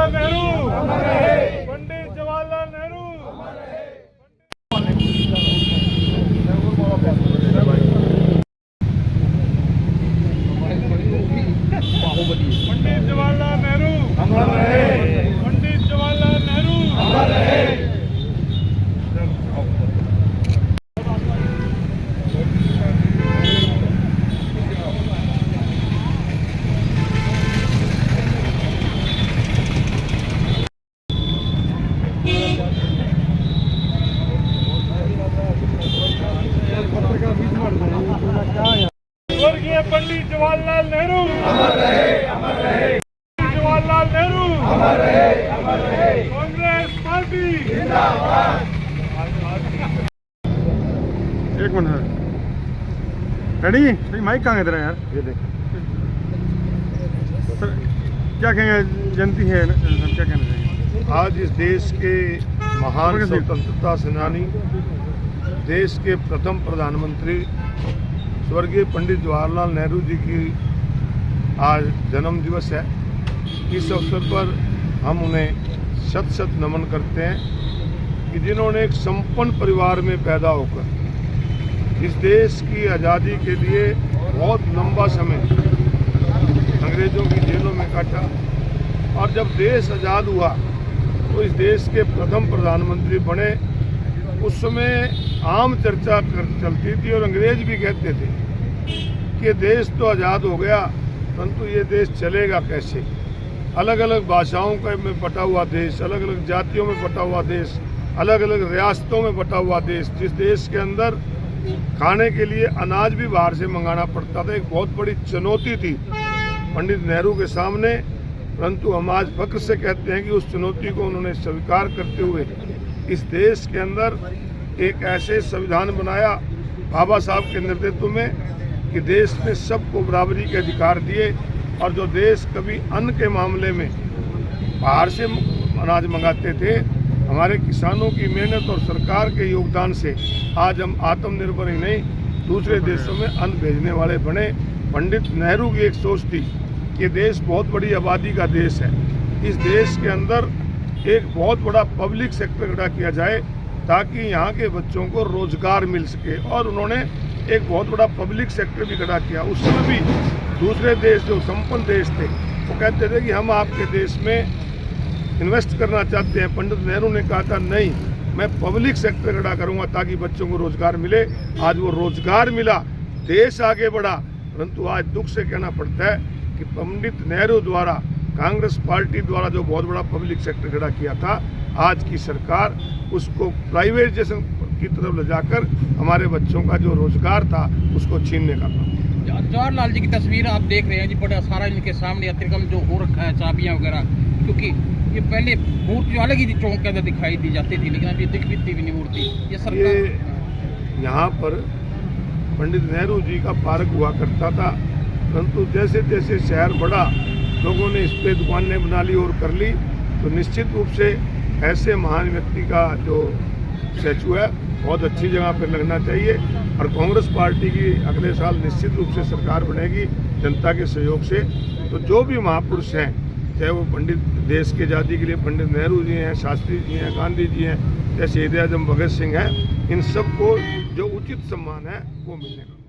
जवाहरलाल नेहरू, पंडित जवाहरलाल नेहरू। पंडित जवाहरलाल नेहरू अमर रहे, पंडित जवाहरलाल नेहरू अमर रहे। स्वर्गीय पंडित जवाहरलाल नेहरू अमर रहे, अमर रहे। जवाहरलाल नेहरू अमर रहे, अमर रहे। कांग्रेस पार्टी जिंदाबाद। एक मिनट, रेडी? माइक कहाँ है तेरा यार? ये देख सर, क्या कहेंगे? जयंती है, क्या कहना चाहिए? आज इस देश के महान स्वतंत्रता सेनानी, देश के प्रथम प्रधानमंत्री स्वर्गीय पंडित जवाहरलाल नेहरू जी की आज जन्म दिवस है। इस अवसर पर हम उन्हें शत शत नमन करते हैं कि जिन्होंने एक संपन्न परिवार में पैदा होकर इस देश की आज़ादी के लिए बहुत लंबा समय अंग्रेज़ों की जेलों में काटा, और जब देश आज़ाद हुआ तो इस देश के प्रथम प्रधानमंत्री बने। उस समय आम चर्चा चलती थी और अंग्रेज भी कहते थे कि देश तो आज़ाद हो गया, परंतु ये देश चलेगा कैसे? अलग अलग भाषाओं का में बटा हुआ देश, अलग अलग जातियों में बटा हुआ देश, अलग अलग रियासतों में बटा हुआ देश, जिस देश के अंदर खाने के लिए अनाज भी बाहर से मंगाना पड़ता था। एक बहुत बड़ी चुनौती थी पंडित नेहरू के सामने, परंतु हम आज फख्र से कहते हैं कि उस चुनौती को उन्होंने स्वीकार करते हुए इस देश के अंदर एक ऐसे संविधान बनाया बाबा साहब के नेतृत्व में कि देश में सबको बराबरी के अधिकार दिए, और जो देश कभी अन्न के मामले में बाहर से अनाज मंगाते थे, हमारे किसानों की मेहनत और सरकार के योगदान से आज हम आत्मनिर्भर ही नहीं, दूसरे देशों में अन्न भेजने वाले बने। पंडित नेहरू की एक सोच थी कि देश बहुत बड़ी आबादी का देश है, इस देश के अंदर एक बहुत बड़ा पब्लिक सेक्टर खड़ा किया जाए ताकि यहाँ के बच्चों को रोजगार मिल सके, और उन्होंने एक बहुत बड़ा पब्लिक सेक्टर भी खड़ा किया। उस समय भी दूसरे देश जो संपन्न देश थे वो कहते थे कि हम आपके देश में इन्वेस्ट करना चाहते हैं। पंडित नेहरू ने कहा था नहीं, मैं पब्लिक सेक्टर खड़ा करूँगा ताकि बच्चों को रोजगार मिले। आज वो रोजगार मिला, देश आगे बढ़ा, परंतु आज दुख से कहना पड़ता है कि पंडित नेहरू द्वारा, कांग्रेस पार्टी द्वारा जो बहुत बड़ा पब्लिक सेक्टर खड़ा किया था, आज की सरकार उसको प्राइवेटाइजेशन की तरफ ले जाकर हमारे बच्चों का जो रोजगार था उसको छीनने का काम। जवाहरलाल जी की तस्वीर आप देख रहे हैं जी, बड़ा सारा इनके सामने अतिक्रम जो हो रखा है, चाबियां वगैरह, क्योंकि ये पहले मूर्ति जो अलग ही चौक के अंदर दिखाई दी जाती थी, लेकिन अभी दिखती भी नहीं मूर्ति। ये सरकार यहाँ पर पंडित नेहरू जी का पार्क हुआ करता था, परंतु जैसे जैसे शहर बढ़ा, लोगों ने इस पे दुकानें बना ली और कर ली, तो निश्चित रूप से ऐसे महान व्यक्ति का जो स्टैचू है बहुत अच्छी जगह पर लगना चाहिए। और कांग्रेस पार्टी की अगले साल निश्चित रूप से सरकार बनेगी जनता के सहयोग से। तो जो भी महापुरुष हैं, चाहे वो पंडित देश की आज़ादी के लिए पंडित नेहरू जी हैं, शास्त्री जी हैं, गांधी जी हैं, या शहीद आजम भगत सिंह हैं, इन सबको जो उचित सम्मान है वो मिलेगा।